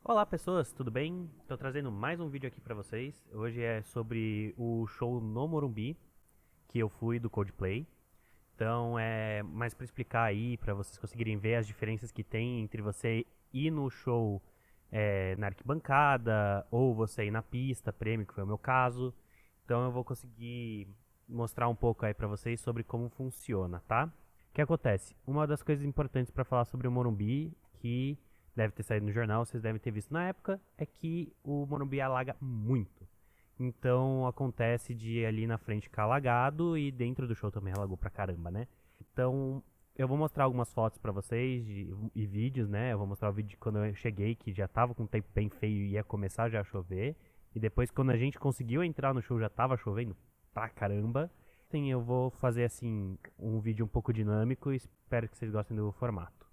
Olá pessoas, tudo bem? Estou trazendo mais um vídeo aqui para vocês. Hoje é sobre o show no Morumbi que eu fui do Coldplay. Então é mais para explicar aí, para vocês conseguirem ver as diferenças que tem entre você ir no show na arquibancada ou você ir na pista, prêmio, que foi o meu caso. Então eu vou conseguir mostrar um pouco aí para vocês sobre como funciona, tá? O que acontece? Uma das coisas importantes para falar sobre o Morumbi, que deve ter saído no jornal, vocês devem ter visto na época, é que o Morumbi alaga muito. Então acontece de ali na frente ficar alagado e dentro do show também alagou pra caramba, né? Então eu vou mostrar algumas fotos pra vocês e vídeos, né? Eu vou mostrar o vídeo de quando eu cheguei, que já tava com um tempo bem feio e ia começar já a chover. E depois quando a gente conseguiu entrar no show já tava chovendo pra caramba. Então eu vou fazer assim um vídeo um pouco dinâmico e espero que vocês gostem do formato.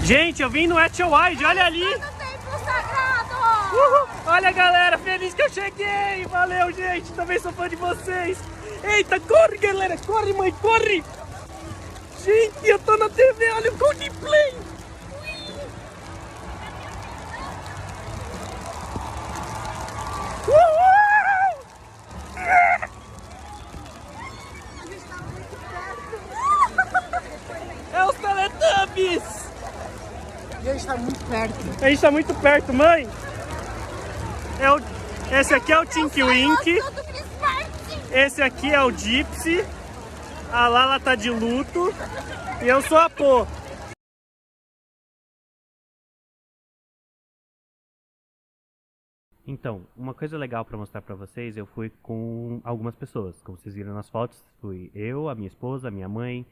Gente, eu vim no Etch Wide, olha ali! Uhul. Olha galera, feliz que eu cheguei! Valeu, gente! Também sou fã de vocês! Eita, corre galera! Corre, mãe, corre! Gente, eu tô na TV, olha o Coldplay! É os Teletubbies! E a gente tá muito perto. A gente tá muito perto, mãe! Esse aqui é o Tinky Winky. Esse aqui é o Gypsy. A Lala tá de luto. E eu sou a Pô. Então, uma coisa legal pra mostrar pra vocês, eu fui com algumas pessoas. Como vocês viram nas fotos, fui eu, a minha esposa, a minha mãe,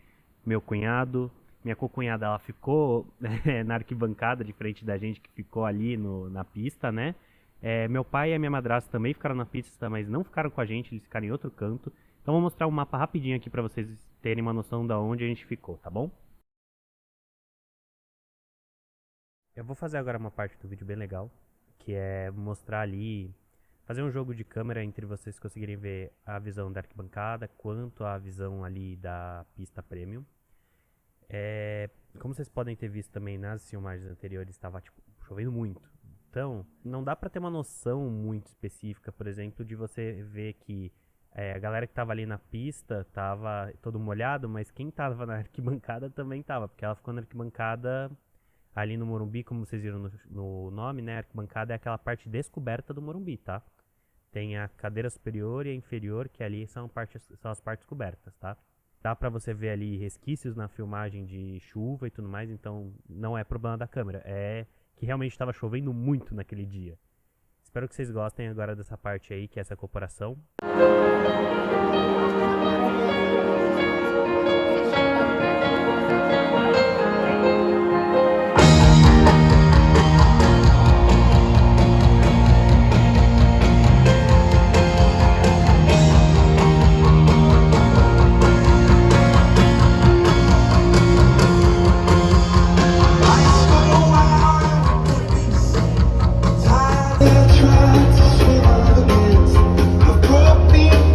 meu cunhado. Minha co-cunhada, ela ficou na arquibancada de frente da gente, que ficou ali na pista, né? Meu pai e a minha madrasta também ficaram na pista, mas não ficaram com a gente, eles ficaram em outro canto. Então vou mostrar um mapa rapidinho aqui pra vocês terem uma noção de onde a gente ficou, tá bom? Eu vou fazer agora uma parte do vídeo bem legal, que é mostrar ali, fazer um jogo de câmera entre vocês conseguirem ver a visão da arquibancada, quanto a visão ali da pista premium. Como vocês podem ter visto também nas filmagens anteriores, estava chovendo muito. Então, não dá pra ter uma noção muito específica, por exemplo, de você ver que a galera que tava ali na pista tava todo molhado, mas quem tava na arquibancada também tava, porque ela ficou na arquibancada ali no Morumbi, como vocês viram no nome, né? A arquibancada é aquela parte descoberta do Morumbi, tá? Tem a cadeira superior e a inferior, que ali são as partes cobertas, tá? Dá pra você ver ali resquícios na filmagem de chuva e tudo mais, então não é problema da câmera, é que realmente estava chovendo muito naquele dia. Espero que vocês gostem agora dessa parte aí, que é essa comparação. I've tried to show the best. I've broke the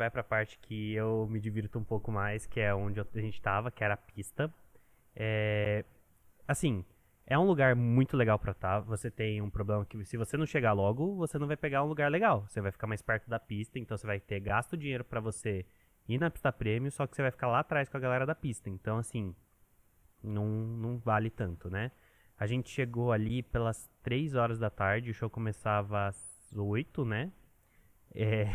vai pra parte que eu me divirto um pouco mais, que é onde a gente tava, que era a pista. É, assim, é um lugar muito legal pra estar. Você tem um problema que se você não chegar logo, você não vai pegar um lugar legal. Você vai ficar mais perto da pista, então você vai ter gasto dinheiro pra você ir na pista premium, só que você vai ficar lá atrás com a galera da pista. Então, assim, não vale tanto, né? A gente chegou ali pelas 3 horas da tarde, o show começava às 8, né?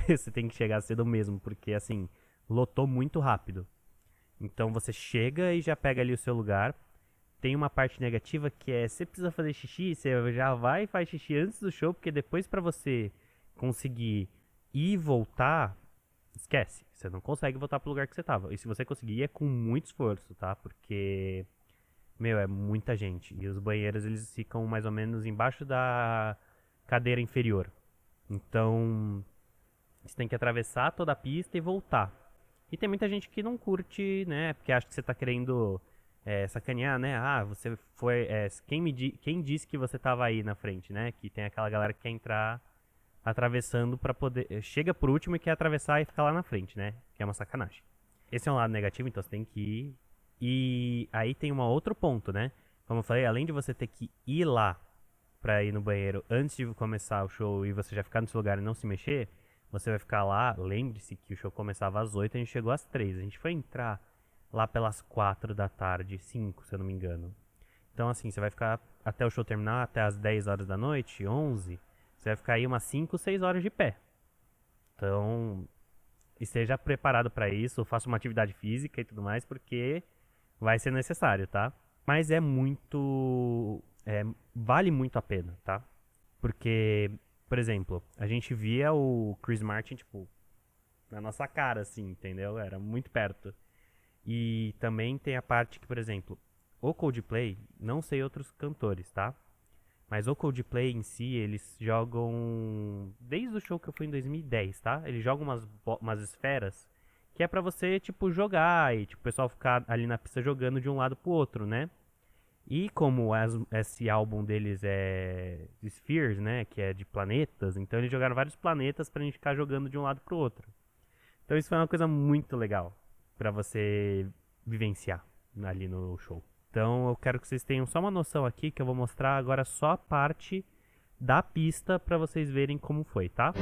Você tem que chegar cedo mesmo, porque assim, lotou muito rápido. Então você chega e já pega ali o seu lugar. Tem uma parte negativa que é, você precisa fazer xixi, você já vai e faz xixi antes do show, porque depois pra você conseguir ir e voltar, esquece. Você não consegue voltar pro lugar que você tava. E se você conseguir, é com muito esforço, tá? Porque, meu, é muita gente. E os banheiros, eles ficam mais ou menos embaixo da cadeira inferior. Então, você tem que atravessar toda a pista e voltar. E tem muita gente que não curte, né? Porque acha que você tá querendo sacanear, né? Ah, você foi. Quem disse que você tava aí na frente, né? Que tem aquela galera que quer entrar atravessando pra poder. Chega por último e quer atravessar e ficar lá na frente, né? Que é uma sacanagem. Esse é um lado negativo, então você tem que ir. E aí tem um outro ponto, né? Como eu falei, além de você ter que ir lá pra ir no banheiro antes de começar o show e você já ficar no seu lugar e não se mexer, você vai ficar lá. Lembre-se que o show começava às 8, a gente chegou às 3. A gente foi entrar lá pelas 4 da tarde, 5, se eu não me engano. Então assim, você vai ficar até o show terminar, até as 10 horas da noite, 11. Você vai ficar aí umas 5, 6 horas de pé. Então, esteja preparado pra isso, faça uma atividade física e tudo mais, porque vai ser necessário, tá? Mas é muito... vale muito a pena, tá? Porque, por exemplo, a gente via o Chris Martin, tipo, na nossa cara, assim, entendeu? Era muito perto. E também tem a parte que, por exemplo, o Coldplay, não sei outros cantores, tá? Mas o Coldplay em si, eles jogam... Desde o show que eu fui em 2010, tá? Eles jogam umas esferas que é pra você, tipo, jogar e tipo, o pessoal ficar ali na pista jogando de um lado pro outro, né? E como esse álbum deles é Spheres, né? Que é de planetas, então eles jogaram vários planetas pra gente ficar jogando de um lado pro outro. Então isso foi uma coisa muito legal pra você vivenciar ali no show. Então eu quero que vocês tenham só uma noção aqui, que eu vou mostrar agora só a parte da pista pra vocês verem como foi, tá?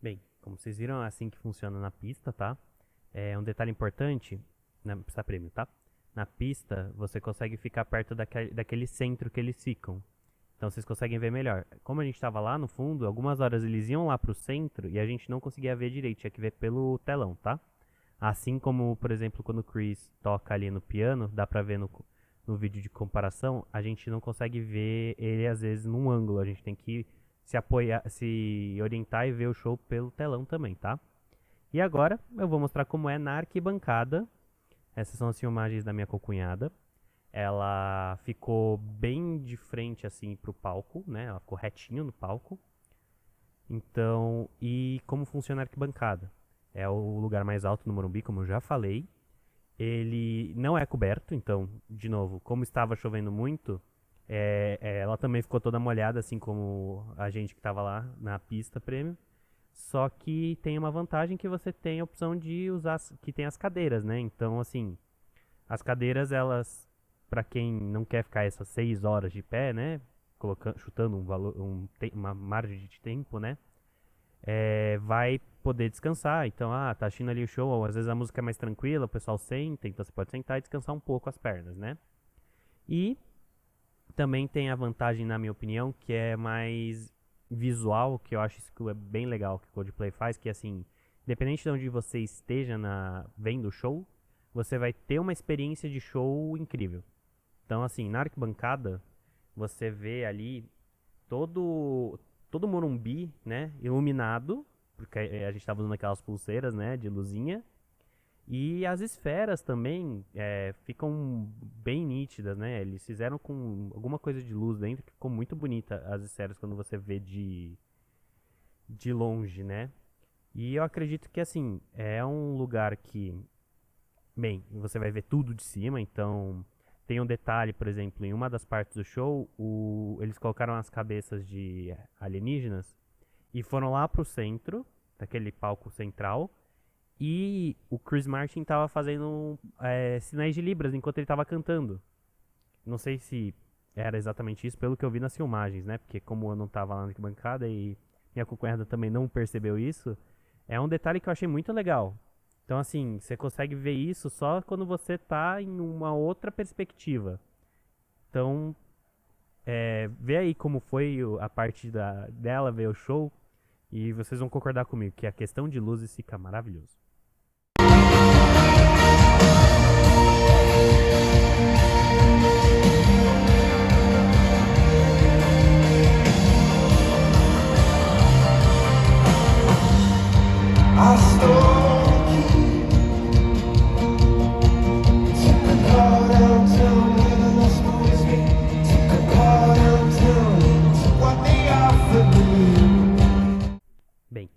Bem, como vocês viram, é assim que funciona na pista, tá? É um detalhe importante na pista premium, tá? Na pista, você consegue ficar perto daquele centro que eles ficam. Então vocês conseguem ver melhor. Como a gente estava lá no fundo, algumas horas eles iam lá pro centro e a gente não conseguia ver direito, tinha que ver pelo telão, tá? Assim como, por exemplo, quando o Chris toca ali no piano, dá pra ver no vídeo de comparação, a gente não consegue ver ele às vezes num ângulo, a gente tem que se apoiar, se orientar e ver o show pelo telão também, tá? E agora eu vou mostrar como é na arquibancada. Essas são as filmagens da minha cocunhada. Ela ficou bem de frente assim pro palco, né? Ela ficou retinho no palco. Então, e como funciona a arquibancada? É o lugar mais alto no Morumbi, como eu já falei. Ele não é coberto, então, de novo, como estava chovendo muito, ela também ficou toda molhada, assim como a gente que estava lá na pista premium. Só que tem uma vantagem que você tem a opção de usar, que tem as cadeiras, né? Então, assim, as cadeiras, elas, pra quem não quer ficar essas 6 horas de pé, né? chutando uma margem de tempo, né? Vai poder descansar. Então, tá assistindo ali o show, ou às vezes a música é mais tranquila, o pessoal senta, então você pode sentar e descansar um pouco as pernas, né? E também tem a vantagem, na minha opinião, que é mais visual, que eu acho isso que é bem legal que o Coldplay faz, que assim, independente de onde você esteja vendo o show, você vai ter uma experiência de show incrível. Então, assim, na arquibancada, você vê ali todo o Morumbi, né, iluminado, porque a gente estava usando aquelas pulseiras, né, de luzinha, e as esferas também ficam bem nítidas, né, eles fizeram com alguma coisa de luz dentro, que ficou muito bonita as esferas quando você vê de longe, né, e eu acredito que, assim, é um lugar que, bem, você vai ver tudo de cima, então tem um detalhe, por exemplo, em uma das partes do show, eles colocaram as cabeças de alienígenas e foram lá pro centro, daquele palco central, e o Chris Martin tava fazendo sinais de libras enquanto ele tava cantando. Não sei se era exatamente isso, pelo que eu vi nas filmagens, né? Porque como eu não tava lá na arquibancada e minha cunhada também não percebeu isso, é um detalhe que eu achei muito legal. Então, assim, você consegue ver isso só quando você tá em uma outra perspectiva. Então, vê aí como foi a parte dela ver o show e vocês vão concordar comigo que a questão de luzes fica maravilhoso. Bem,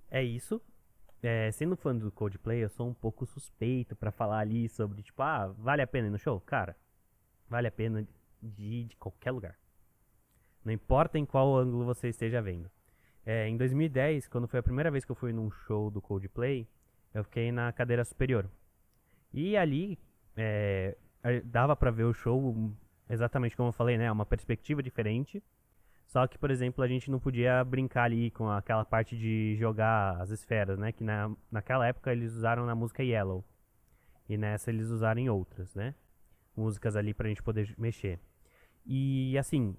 é isso. Sendo fã do Coldplay, eu sou um pouco suspeito pra falar ali sobre, tipo, vale a pena ir no show? Cara, vale a pena de ir de qualquer lugar. Não importa em qual ângulo você esteja vendo. Em 2010, quando foi a primeira vez que eu fui num show do Coldplay, eu fiquei na cadeira superior. E ali, dava pra ver o show exatamente como eu falei, né? Uma perspectiva diferente. Só que, por exemplo, a gente não podia brincar ali com aquela parte de jogar as esferas, né? Que naquela época eles usaram na música Yellow. E nessa eles usaram em outras, né? Músicas ali pra gente poder mexer. E assim,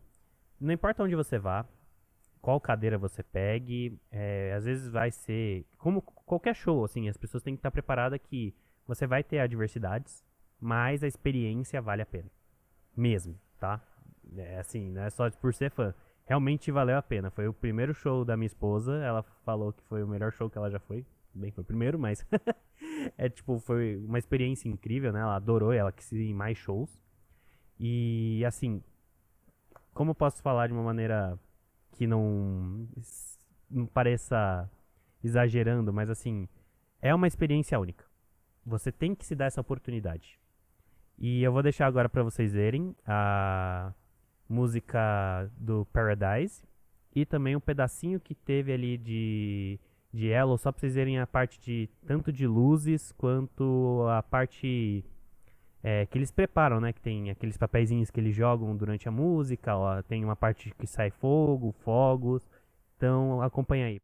não importa onde você vá, qual cadeira você pegue, às vezes vai ser... Como qualquer show, assim, as pessoas têm que estar preparadas que você vai ter adversidades, mas a experiência vale a pena. Mesmo, tá? Assim, não é só por ser fã. Realmente valeu a pena. Foi o primeiro show da minha esposa. Ela falou que foi o melhor show que ela já foi. Bem, foi o primeiro, mas... foi uma experiência incrível, né? Ela adorou, ela quis ir em mais shows. E, assim... Como eu posso falar de uma maneira que não pareça exagerando, mas, assim... É uma experiência única. Você tem que se dar essa oportunidade. E eu vou deixar agora pra vocês verem a música do Paradise e também um pedacinho que teve ali de Yellow, só pra vocês verem a parte tanto de luzes quanto a parte que eles preparam, né? Que tem aqueles papeizinhos que eles jogam durante a música, ó, tem uma parte que sai fogo, fogos. Então acompanha aí.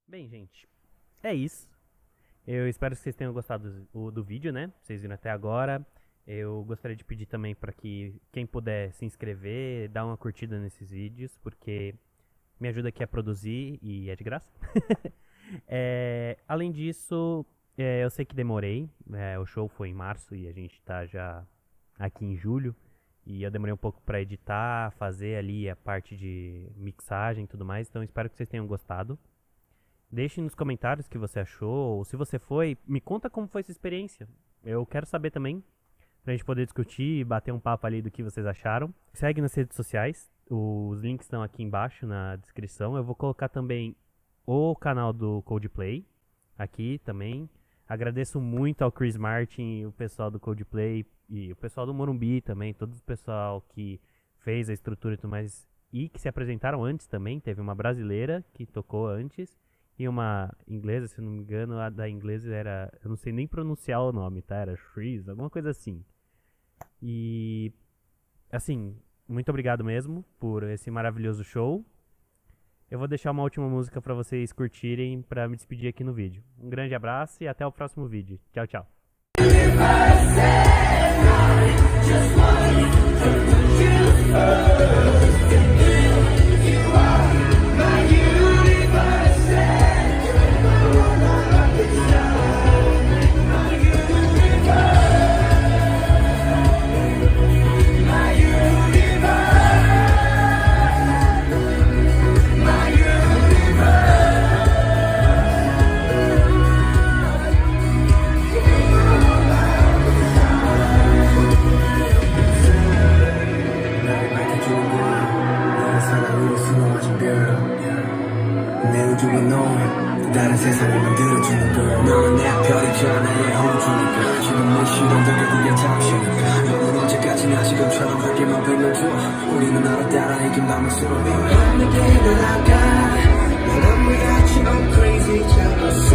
Bem, gente, é isso. Eu espero que vocês tenham gostado do vídeo, né? Vocês viram até agora. Eu gostaria de pedir também para que quem puder se inscrever, dar uma curtida nesses vídeos, porque me ajuda aqui a produzir e é de graça. Além disso, eu sei que demorei. O show foi em março e a gente tá já aqui em julho. E eu demorei um pouco para editar, fazer ali a parte de mixagem e tudo mais. Então espero que vocês tenham gostado. Deixe nos comentários o que você achou, ou se você foi, me conta como foi essa experiência. Eu quero saber também, pra gente poder discutir e bater um papo ali do que vocês acharam. Segue nas redes sociais, os links estão aqui embaixo na descrição. Eu vou colocar também o canal do Coldplay aqui também. Agradeço muito ao Chris Martin, o pessoal do Coldplay e o pessoal do Morumbi também, todo o pessoal que fez a estrutura e tudo mais e que se apresentaram antes também. Teve uma brasileira que tocou antes. E uma inglesa, se não me engano, a da inglesa era... Eu não sei nem pronunciar o nome, tá? Era Shreeze, alguma coisa assim. E... assim, muito obrigado mesmo por esse maravilhoso show. Eu vou deixar uma última música pra vocês curtirem pra me despedir aqui no vídeo. Um grande abraço e até o próximo vídeo. Tchau, tchau. 다른 세상을 만들어주는 걸 너는 내 별이잖아 내 호주니까 지금 내 시간 더 보여줘 우리는 나로 따라 이긴 밤을 서로 위해 함께 날아가 난 아무리 같이 I'm crazy 잡았어